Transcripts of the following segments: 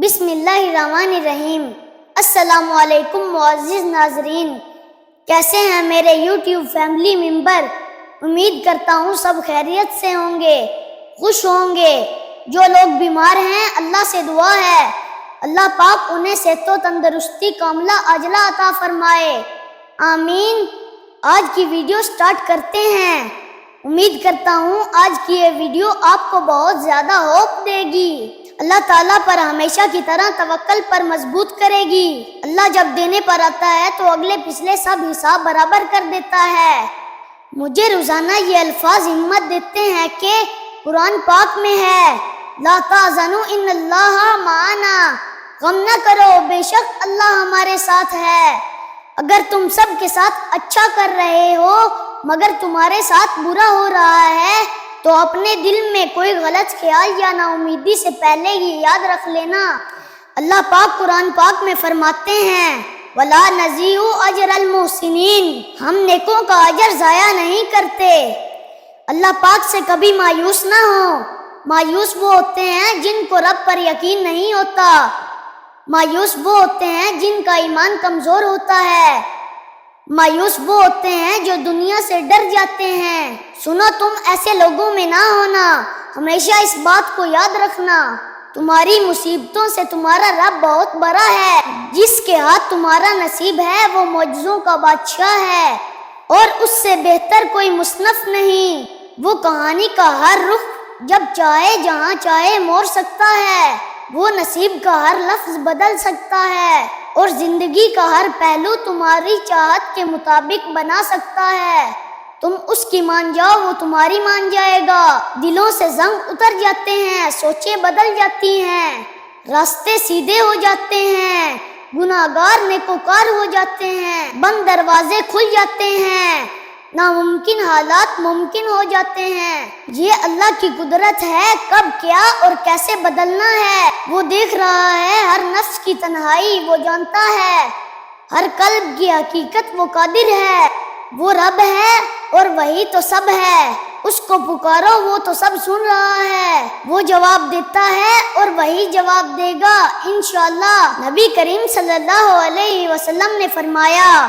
بسم اللہ الرحمن الرحیم۔ السلام علیکم معزز ناظرین، کیسے ہیں میرے یوٹیوب فیملی ممبر؟ امید کرتا ہوں سب خیریت سے ہوں گے، خوش ہوں گے۔ جو لوگ بیمار ہیں اللہ سے دعا ہے اللہ پاک انہیں صحت و تندرستی کاملہ عاجلہ عطا فرمائے، آمین۔ آج کی ویڈیو سٹارٹ کرتے ہیں۔ امید کرتا ہوں آج کی یہ ویڈیو آپ کو بہت زیادہ ہوپ دے گی، اللہ تعالیٰ پر ہمیشہ کی طرح توکل پر مضبوط کرے گی۔ اللہ جب دینے پر آتا ہے تو اگلے پچھلے سب حساب برابر کر دیتا ہے۔ مجھے روزانہ یہ الفاظ ہمت دیتے ہیں کہ قرآن پاک میں ہے، لا تحزنوا ان اللہ معنا، غم نہ کرو بے شک اللہ ہمارے ساتھ ہے۔ اگر تم سب کے ساتھ اچھا کر رہے ہو مگر تمہارے ساتھ برا ہو رہا ہے تو اپنے دل میں کوئی غلط خیال یا نا امیدی سے پہلے یہ یاد رکھ لینا، اللہ پاک قرآن پاک میں فرماتے ہیں، وَلَا نَضِيعُ أَجْرَ الْمُحْسِنِينَ، ہم نیکوں کا اجر ضائع نہیں کرتے۔ اللہ پاک سے کبھی مایوس نہ ہو۔ مایوس وہ ہوتے ہیں جن کو رب پر یقین نہیں ہوتا، مایوس وہ ہوتے ہیں جن کا ایمان کمزور ہوتا ہے، مایوس وہ ہوتے ہیں جو دنیا سے ڈر جاتے ہیں۔ سنو، تم ایسے لوگوں میں نہ ہونا، ہمیشہ اس بات کو یاد رکھنا، تمہاری مصیبتوں سے تمہارا رب بہت بڑا ہے، جس کے ہاتھ تمہارا نصیب ہے وہ معجزوں کا بادشاہ ہے اور اس سے بہتر کوئی مصنف نہیں۔ وہ کہانی کا ہر رخ جب چاہے جہاں چاہے موڑ سکتا ہے، وہ نصیب کا ہر لفظ بدل سکتا ہے اور زندگی کا ہر پہلو تمہاری چاہت کے مطابق بنا سکتا ہے۔ تم اس کی مان جاؤ وہ تمہاری مان جائے گا۔ دلوں سے زنگ اتر جاتے ہیں، سوچیں بدل جاتی ہیں، راستے سیدھے ہو جاتے ہیں، گناہگار نیکوکار ہو جاتے ہیں، بند دروازے کھل جاتے ہیں، ناممکن حالات ممکن ہو جاتے ہیں۔ یہ اللہ کی قدرت ہے، کب کیا اور کیسے بدلنا ہے وہ دیکھ رہا ہے، ہر نفس کی تنہائی وہ جانتا ہے، ہر قلب کی حقیقت وہ قادر ہے۔ وہ رب ہے اور وہی تو سب ہے، اس کو پکارو وہ تو سب سن رہا ہے، وہ جواب دیتا ہے اور وہی جواب دے گا انشاءاللہ۔ نبی کریم صلی اللہ علیہ وسلم نے فرمایا،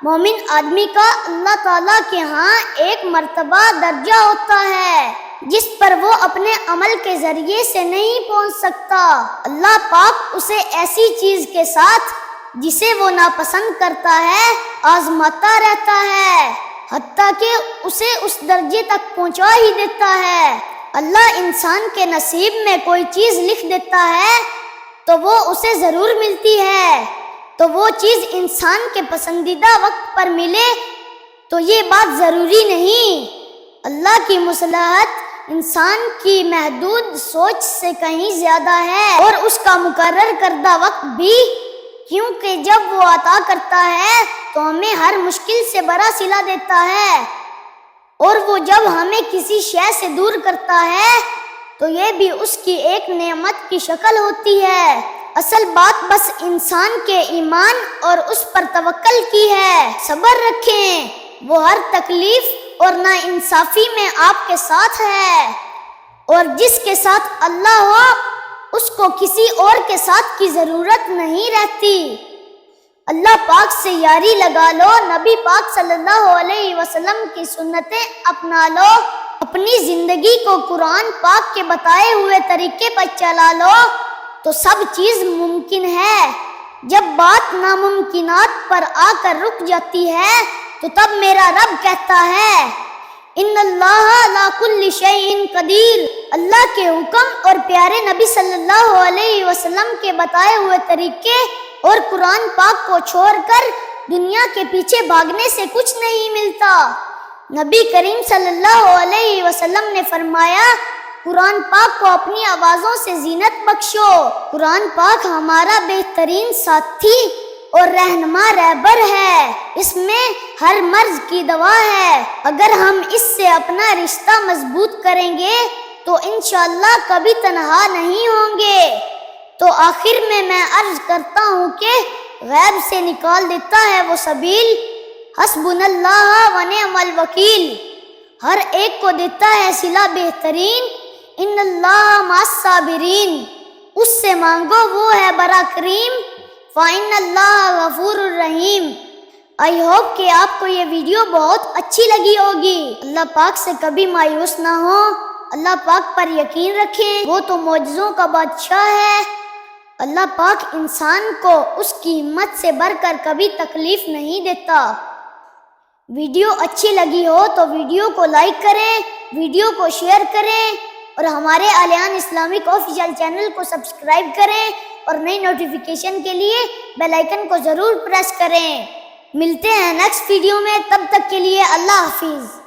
مومن آدمی کا اللہ تعالیٰ کے ہاں ایک مرتبہ درجہ ہوتا ہے جس پر وہ اپنے عمل کے ذریعے سے نہیں پہنچ سکتا۔ اللہ پاک اسے ایسی چیز کے ساتھ جسے وہ ناپسند کرتا ہے آزماتا رہتا ہے حتیٰ کہ اسے اس درجے تک پہنچا ہی دیتا ہے۔ اللہ انسان کے نصیب میں کوئی چیز لکھ دیتا ہے تو وہ اسے ضرور ملتی ہے، تو وہ چیز انسان کے پسندیدہ وقت پر ملے تو یہ بات ضروری نہیں۔ اللہ کی مصلحت انسان کی محدود سوچ سے کہیں زیادہ ہے اور اس کا مقرر کردہ وقت بھی، کیونکہ جب وہ عطا کرتا ہے تو ہمیں ہر مشکل سے بڑا صلہ دیتا ہے اور وہ جب ہمیں کسی شے سے دور کرتا ہے تو یہ بھی اس کی ایک نعمت کی شکل ہوتی ہے۔ اصل بات بس انسان کے ایمان اور اس پر توکل کی ہے۔ صبر رکھیں، وہ ہر تکلیف اور ناانصافی میں آپ کے ساتھ ہے، اور جس کے ساتھ اللہ ہو اس کو کسی اور کے ساتھ کی ضرورت نہیں رہتی۔ اللہ پاک سے یاری لگا لو، نبی پاک صلی اللہ علیہ وسلم کی سنتیں اپنا لو، اپنی زندگی کو قرآن پاک کے بتائے ہوئے طریقے پر چلا لو تو سب چیز ممکن ہے۔ جب بات ناممکنات پر آ کر رک جاتی ہے تو تب میرا رب کہتا ہے، ان اللہ علی کل شیء قدیر۔ اللہ کے حکم اور پیارے نبی صلی اللہ علیہ وسلم کے بتائے ہوئے طریقے اور قرآن پاک کو چھوڑ کر دنیا کے پیچھے بھاگنے سے کچھ نہیں ملتا۔ نبی کریم صلی اللہ علیہ وسلم نے فرمایا، قرآن پاک کو اپنی آوازوں سے زینت بخشو۔ قرآن پاک ہمارا بہترین ساتھی اور رہنما رہبر ہے، اس میں ہر مرض کی دوا ہے۔ اگر ہم اس سے اپنا رشتہ مضبوط کریں گے تو انشاءاللہ کبھی تنہا نہیں ہوں گے۔ تو آخر میں عرض کرتا ہوں کہ غیب سے نکال دیتا ہے وہ سبیل، حسبنا اللہ و نعم الوکیل، ہر ایک کو دیتا ہے صلہ بہترین، ان اللہ مع الصابرین، اس سے مانگو وہ ہے بڑا کریم، فَإِنَّ اللَّهَ غَفُورٌ الرحیم۔ آئی ہوپ کہ آپ کو یہ ویڈیو بہت اچھی لگی ہوگی۔ اللہ پاک سے کبھی مایوس نہ ہو، اللہ پاک پر یقین رکھیں، وہ تو معجزوں کا بادشاہ ہے۔ اللہ پاک انسان کو اس کی ہمت سے بڑھ کر کبھی تکلیف نہیں دیتا۔ ویڈیو اچھی لگی ہو تو ویڈیو کو لائک کریں، ویڈیو کو شیئر کریں اور ہمارے اعلیان اسلامک آفیشیل چینل کو سبسکرائب کریں اور نئی نوٹیفیکیشن کے لیے بیل آئیکن کو ضرور پریس کریں۔ ملتے ہیں نیکسٹ ویڈیو میں، تب تک کے لیے اللہ حافظ۔